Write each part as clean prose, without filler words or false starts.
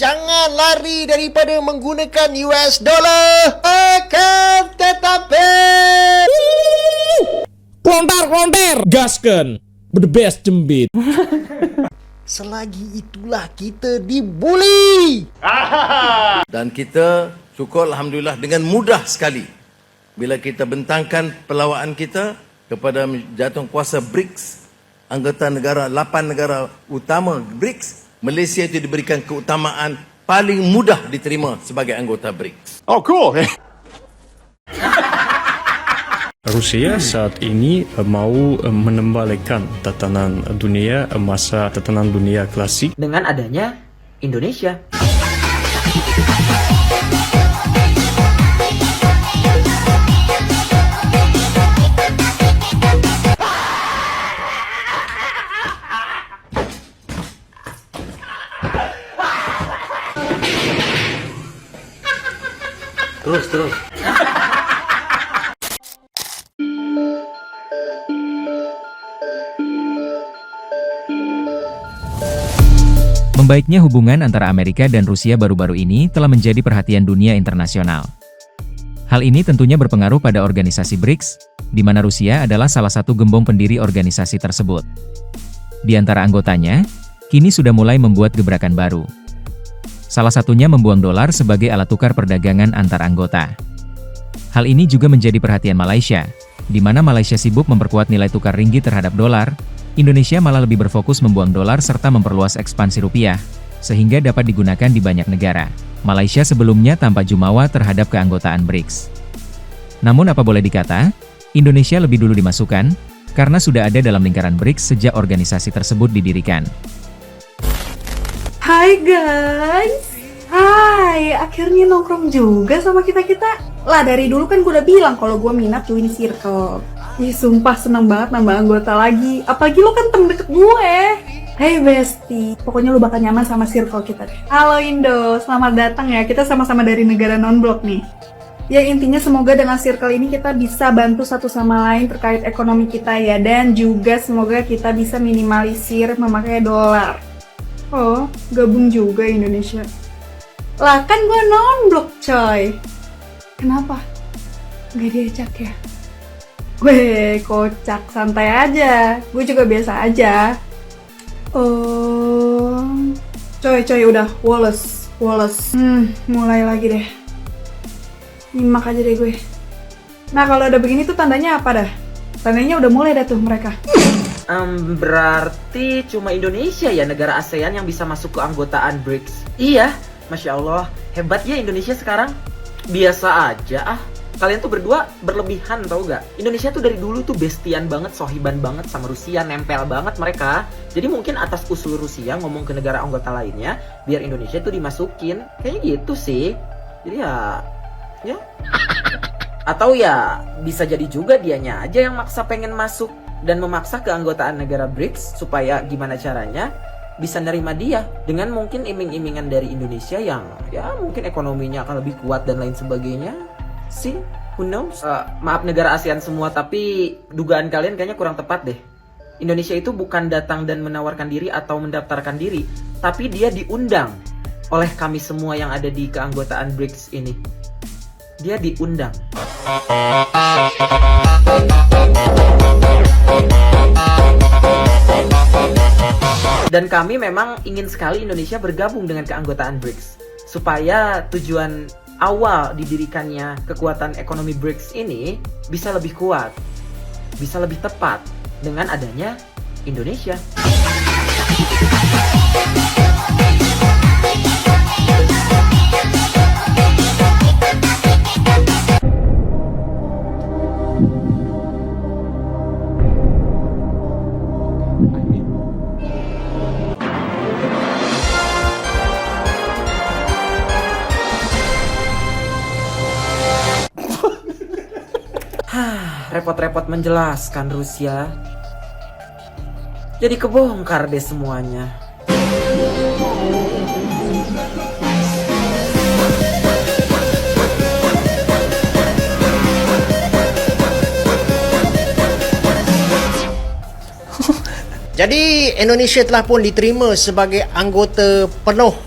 jangan lari daripada menggunakan US dollar. Akan tetapi Klontar, gaskan, the best jembit. selagi itulah kita dibuli. Dan kita syukur Alhamdulillah dengan mudah sekali bila kita bentangkan perlawanan kita kepada jatuhkuasa BRICS, anggota negara 8 negara utama BRICS, Malaysia itu diberikan keutamaan paling mudah diterima sebagai anggota BRICS. Oh, cool. Rusia saat ini mau mengembalikan tatanan dunia, masa tatanan dunia klasik dengan adanya Indonesia. Terus. Membaiknya hubungan antara Amerika dan Rusia baru-baru ini telah menjadi perhatian dunia internasional. Hal ini tentunya berpengaruh pada organisasi BRICS, di mana Rusia adalah salah satu gembong pendiri organisasi tersebut. Di antara anggotanya, kini sudah mulai membuat gebrakan baru. Salah satunya membuang dolar sebagai alat tukar perdagangan antar anggota. Hal ini juga menjadi perhatian Malaysia, di mana Malaysia sibuk memperkuat nilai tukar ringgit terhadap dolar. Indonesia malah lebih berfokus membuang dolar serta memperluas ekspansi rupiah, sehingga dapat digunakan di banyak negara. Malaysia sebelumnya tampak jumawa terhadap keanggotaan BRICS. Namun apa boleh dikata, Indonesia lebih dulu dimasukkan, karena sudah ada dalam lingkaran BRICS sejak organisasi tersebut didirikan. Hai guys, hai, akhirnya nongkrong juga sama kita-kita. Lah dari dulu kan gue udah bilang kalau gue minat join circle. Ih sumpah seneng banget nambah anggota lagi, apalagi lo kan temen deket gue. Hey bestie, pokoknya lo bakal nyaman sama circle kita deh. Halo Indo, selamat datang ya, kita sama-sama dari negara non-blok nih. Ya intinya semoga dengan circle ini kita bisa bantu satu sama lain terkait ekonomi kita ya. Dan juga semoga kita bisa minimalisir memakai dolar. Oh, gabung juga Indonesia. Lah kan gue non-blok coy. Kenapa? Gak diajak ya? Weh, kocak, santai aja. Gue juga biasa aja. Oh, coy udah, Wallace. Mulai lagi deh. Nyimak aja deh gue. Nah kalau udah begini tuh tandanya apa dah? Tandanya udah mulai dah tuh mereka. Berarti cuma Indonesia ya negara ASEAN yang bisa masuk ke anggotaan BRICS. Iya, Masya Allah, hebat ya Indonesia sekarang. Biasa aja ah. Kalian tuh berdua berlebihan tau gak? Indonesia tuh dari dulu tuh bestian banget, sohiban banget sama Rusia, nempel banget mereka. Jadi mungkin atas usul Rusia ngomong ke negara anggota lainnya, biar Indonesia tuh dimasukin. Kayaknya gitu sih. Jadi ya. Atau ya bisa jadi juga dianya aja yang maksa pengen masuk dan memaksa keanggotaan negara BRICS supaya gimana caranya bisa nerima dia dengan mungkin iming-imingan dari Indonesia yang ya mungkin ekonominya akan lebih kuat dan lain sebagainya. See, who knows? Maaf negara ASEAN semua, tapi dugaan kalian kayaknya kurang tepat deh. Indonesia itu bukan datang dan menawarkan diri atau mendaftarkan diri, tapi dia diundang oleh kami semua yang ada di keanggotaan BRICS ini. Dia diundang. Dan kami memang ingin sekali Indonesia bergabung dengan keanggotaan BRICS supaya tujuan awal didirikannya kekuatan ekonomi BRICS ini bisa lebih kuat, bisa lebih tepat dengan adanya Indonesia. Repot-repot menjelaskan Rusia. Jadi kebongkar deh semuanya. Jadi Indonesia telah pun diterima sebagai anggota penuh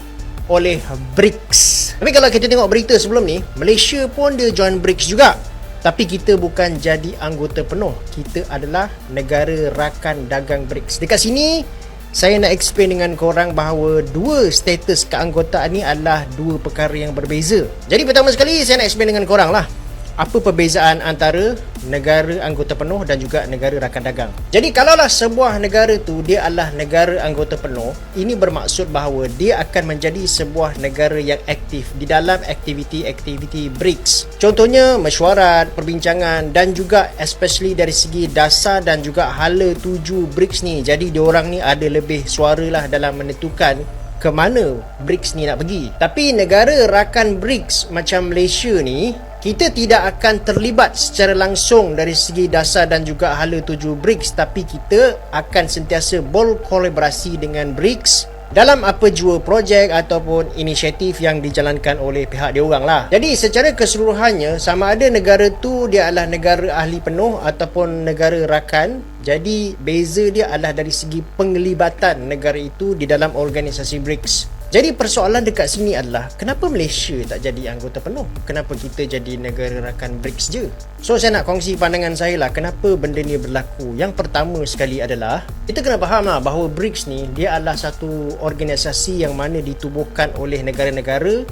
oleh BRICS. Tapi kalau kita tengok berita sebelum ni, Malaysia pun dia join BRICS juga. Tapi kita bukan jadi anggota penuh. Kita adalah negara rakan dagang BRICS. Dekat sini, saya nak explain dengan korang bahawa dua status keanggotaan ni adalah dua perkara yang berbeza. Jadi pertama sekali, saya nak explain dengan korang lah. Apa perbezaan antara negara anggota penuh dan juga negara rakan dagang. Jadi kalaulah sebuah negara tu dia adalah negara anggota penuh, ini bermaksud bahawa dia akan menjadi sebuah negara yang aktif di dalam aktiviti-aktiviti BRICS. Contohnya mesyuarat, perbincangan dan juga especially dari segi dasar dan juga hala tuju BRICS ni. Jadi diorang ni ada lebih suara lah dalam menentukan ke mana BRICS ni nak pergi. Tapi negara rakan BRICS macam Malaysia ni, kita tidak akan terlibat secara langsung dari segi dasar dan juga hala tuju BRICS, tapi kita akan sentiasa berkolaborasi dengan BRICS dalam apa jua projek ataupun inisiatif yang dijalankan oleh pihak diorang lah. Jadi secara keseluruhannya, sama ada negara tu dia adalah negara ahli penuh ataupun negara rakan, jadi beza dia adalah dari segi penglibatan negara itu di dalam organisasi BRICS. Jadi persoalan dekat sini adalah, kenapa Malaysia tak jadi anggota penuh? Kenapa kita jadi negara rakan BRICS je? So saya nak kongsi pandangan saya lah, kenapa benda ni berlaku. Yang pertama sekali adalah, kita kena faham lah bahawa BRICS ni dia adalah satu organisasi yang mana ditubuhkan oleh negara-negara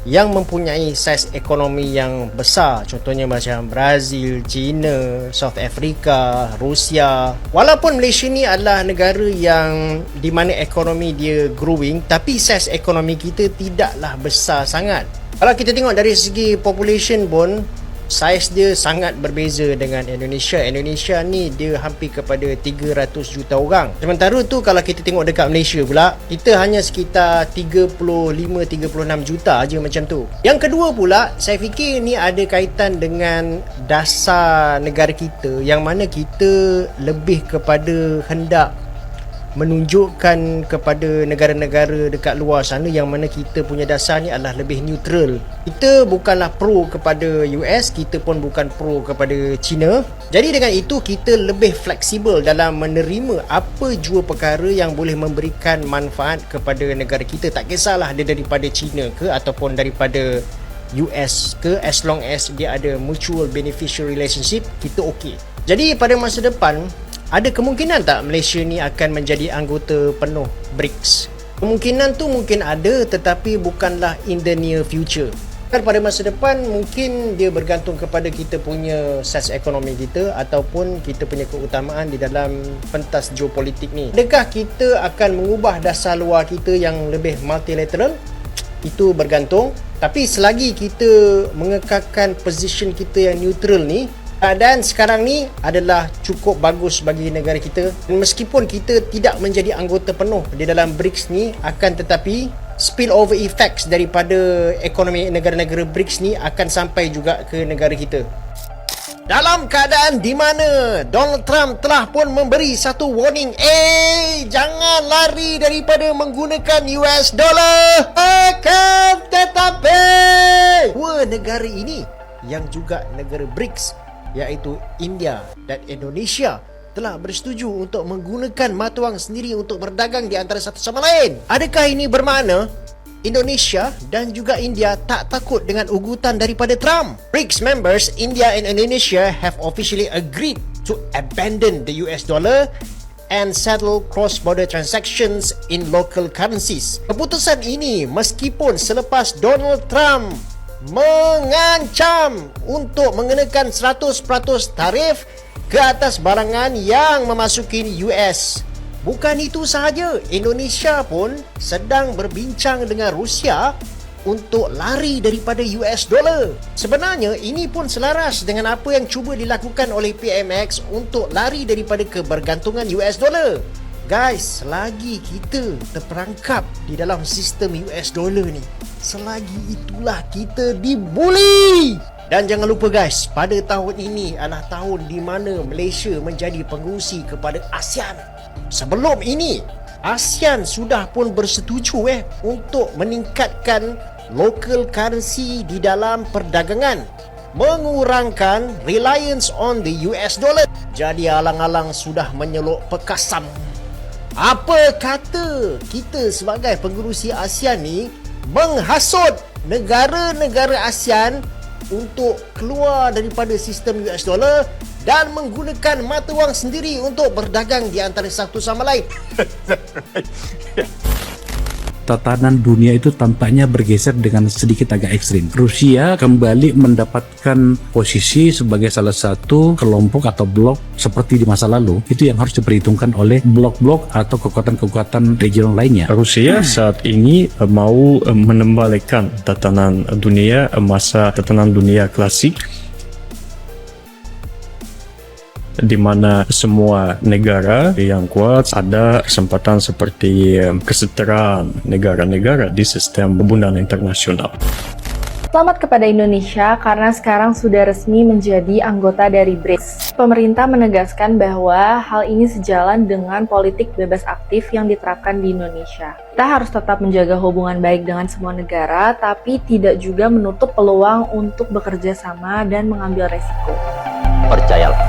yang mempunyai saiz ekonomi yang besar. Contohnya macam Brazil, China, South Africa, Rusia. Walaupun Malaysia ni adalah negara yang di mana ekonomi dia growing, tapi saiz ekonomi kita tidaklah besar sangat. Kalau kita tengok dari segi population pun, saiz dia sangat berbeza dengan Indonesia. Indonesia ni dia hampir kepada 300 juta orang. Sementara tu kalau kita tengok dekat Malaysia pula, kita hanya sekitar 35-36 juta aja macam tu. Yang kedua pula, saya fikir ni ada kaitan dengan dasar negara kita, yang mana kita lebih kepada hendak menunjukkan kepada negara-negara dekat luar sana yang mana kita punya dasar ni adalah lebih neutral. Kita bukanlah pro kepada US, kita pun bukan pro kepada China. Jadi dengan itu kita lebih fleksibel dalam menerima apa jua perkara yang boleh memberikan manfaat kepada negara kita. Tak kisahlah dia daripada China ke ataupun daripada US ke, as long as dia ada mutual beneficial relationship, kita okey. Jadi pada masa depan, ada kemungkinan tak Malaysia ni akan menjadi anggota penuh BRICS? Kemungkinan tu mungkin ada, tetapi bukanlah in the near future. Pada masa depan mungkin dia bergantung kepada kita punya saiz ekonomi kita ataupun kita punya keutamaan di dalam pentas geopolitik ni. Adakah kita akan mengubah dasar luar kita yang lebih multilateral? Itu bergantung. Tapi selagi kita mengekalkan position kita yang neutral ni, keadaan sekarang ni adalah cukup bagus bagi negara kita. Dan meskipun kita tidak menjadi anggota penuh di dalam BRICS ni, akan tetapi spillover effects daripada ekonomi negara-negara BRICS ni akan sampai juga ke negara kita. Dalam keadaan di mana Donald Trump telah pun memberi satu warning, jangan lari daripada menggunakan US dollar. Akan tetapi dua negara ini yang juga negara BRICS, iaitu India dan Indonesia, telah bersetuju untuk menggunakan mata wang sendiri untuk berdagang di antara satu sama lain. Adakah ini bermakna Indonesia dan juga India tak takut dengan ugutan daripada Trump? BRICS members India and Indonesia have officially agreed to abandon the US dollar and settle cross-border transactions in local currencies. Keputusan ini meskipun selepas Donald Trump mengancam untuk mengenakan 100% tarif ke atas barangan yang memasuki US. Bukan itu sahaja, Indonesia pun sedang berbincang dengan Rusia untuk lari daripada US dollar. Sebenarnya ini pun selaras dengan apa yang cuba dilakukan oleh PMX untuk lari daripada kebergantungan US dollar. Guys, selagi kita terperangkap di dalam sistem US dollar ni, selagi itulah kita dibuli. Dan jangan lupa guys, pada tahun ini adalah tahun di mana Malaysia menjadi pengerusi kepada ASEAN. Sebelum ini, ASEAN sudah pun bersetuju untuk meningkatkan local currency di dalam perdagangan, mengurangkan reliance on the US dollar. Jadi alang-alang sudah menyeluk pekasam. Apa kata kita sebagai pengerusi ASEAN ni menghasut negara-negara ASEAN untuk keluar daripada sistem US dollar dan menggunakan mata wang sendiri untuk berdagang di antara satu sama lain. Tatanan dunia itu tampaknya bergeser dengan sedikit agak ekstrim. Rusia kembali mendapatkan posisi sebagai salah satu kelompok atau blok seperti di masa lalu. Itu yang harus diperhitungkan oleh blok-blok atau kekuatan-kekuatan regional lainnya. Rusia saat ini mau mengembalikan tatanan dunia, masa tatanan dunia klasik, di mana semua negara yang kuat ada kesempatan seperti kesetaraan negara-negara di sistem hubungan internasional. Selamat kepada Indonesia karena sekarang sudah resmi menjadi anggota dari BRICS. Pemerintah menegaskan bahwa hal ini sejalan dengan politik bebas aktif yang diterapkan di Indonesia. Kita harus tetap menjaga hubungan baik dengan semua negara, tapi tidak juga menutup peluang untuk bekerja sama dan mengambil resiko. Percayalah,